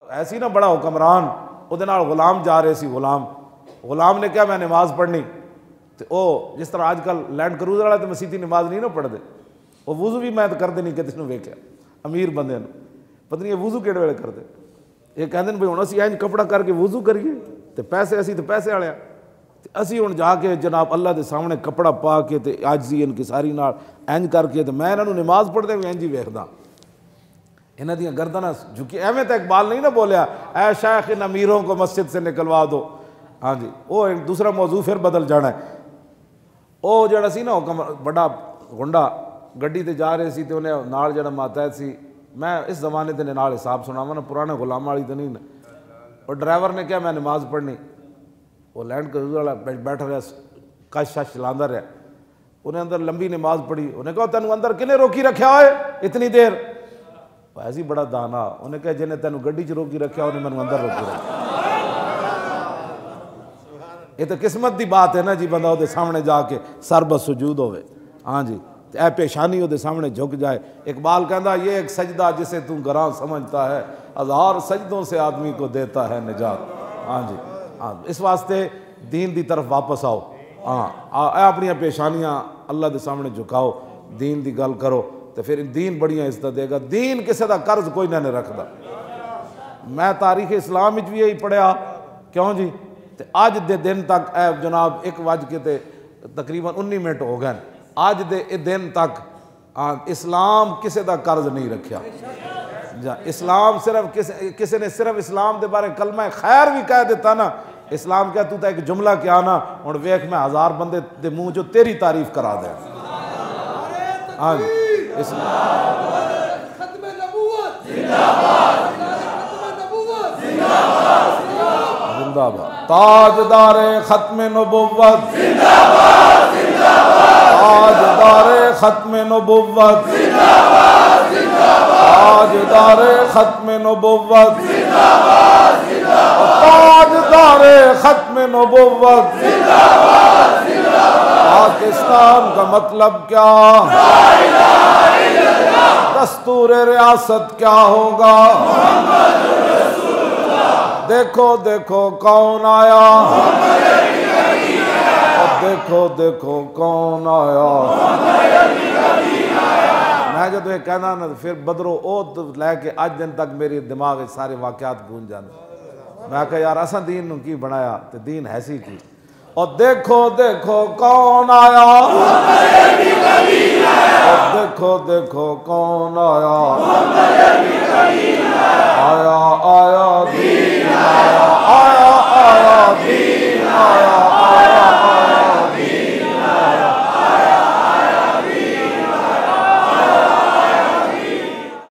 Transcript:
ऐसी ना बड़ा हुक्मरान ਉਹਦੇ ਨਾਲ गुलाम जा रहे सी। गुलाम ने क्या मैं नमाज पढ़नी तो वो जिस तरह अजकल लैंड क्रूजर वाले तो मसीती नमाज नहीं ना पढ़ते, वो वुजू भी मैं तो करते नहीं किसी ने वेख्या अमीर बंदे पता नहीं वुजू किहड़े वेले करते। ये कहते हैं भाई हुण असीं इंज कपड़ा करके वुजू करिए तो पैसे असीं तो पैसे वाले असीं हुण जाके जनाब अल्लाह के सामने कपड़ा पा के ते आजिज़ी इनकिसारी नाल इंज करके तो मैं इन्होंने नमाज पढ़ते हुए इंज ही वेखदा इन्हां दियां गर्दनां झुकी। एवें तो इकबाल नहीं ना बोलिया ऐ शेख इन अमीरों को मस्जिद से निकलवा दो। हाँ जी, वो एक दूसरा मौजू फिर बदल जाना है। वो जड़ा सी ना हुक्म बड़ा गुंडा गड्डी ते जा रहे सी ते उन्हें नाल जड़ा मातहत सी, मैं इस ज़माने ते नाल हिसाब सुनावा ना, पुराने गुलाम वाली तो नहीं ना। और ड्राइवर ने क्या मैं नमाज पढ़नी, वो लैंड क्रूजर वाला बैठा रहा कश शश चलाता रहा, उन्हें अंदर लंबी नमाज पढ़ी। उन्हें कहा तेन अंदर किने रोकी रखा है इतनी देर, ऐसी बड़ा दाना। उन्हें कहा जिन्हें तेन गड्डी च रोकी रखा उन्हें मैंने अंदर रोकी रखा। ये तो किस्मत की बात है ना जी, बंदा वो सामने जाके सरबत सुजूद होवे। हाँ जी, ए पेशानी वो सामने झुक जाए। इकबाल कहता ये एक सजदा जिसे तू गरां समझता है, हज़ार सजदों से आदमी को देता है निजात। हाँ जी, हाँ इस वास्ते दीन की तरफ वापस आओ। हाँ अपन पेशानियाँ अल्लाह के सामने झुकाओ, दीन की गल करो तो फिर दीन बड़ियाँ इज्जत देगा। दीन किसी का कर्ज कोई ना रखता। मैं तारीख इस्लाम भी यही पढ़िया, क्यों जी, तो अज दे दिन तक जनाब 1:00 तकरीबन 19 मिनट हो गए, अज दे दिन तक इस्लाम किसी का कर्ज नहीं रखा। इस्लाम सिर्फ किसी ने सिर्फ इस्लाम के बारे कलमा खैर भी कह दिता ना, इस्लाम क्या तू तो एक जुमला क्या ना हुण वेख मैं 1000 बंदे के मुँह जो तेरी तारीफ करा दे। हाँ जी, जिंदाबाद ताजदारे खत्मे नबुव्वत, ताजदारे खत्मे नबुव्वत, ताजदारे खत्मे नबुव्वत, ताजदारे खत्मे नबुव्वत। पाकिस्तान का मतलब क्या, दस्तूर रियासत क्या होगा, देखो देखो कौन आया, देखो देखो कौन आया। मैं जो ये कहना ना फिर बदरो ओ लैके अज दिन तक मेरे दिमाग में सारे वाकयात गूंज जाते। मैं कहा यार असा दीन नूं की बनाया तो दीन हैसी की। और देखो देखो कौन आया, और देखो देखो कौन आया, आया आया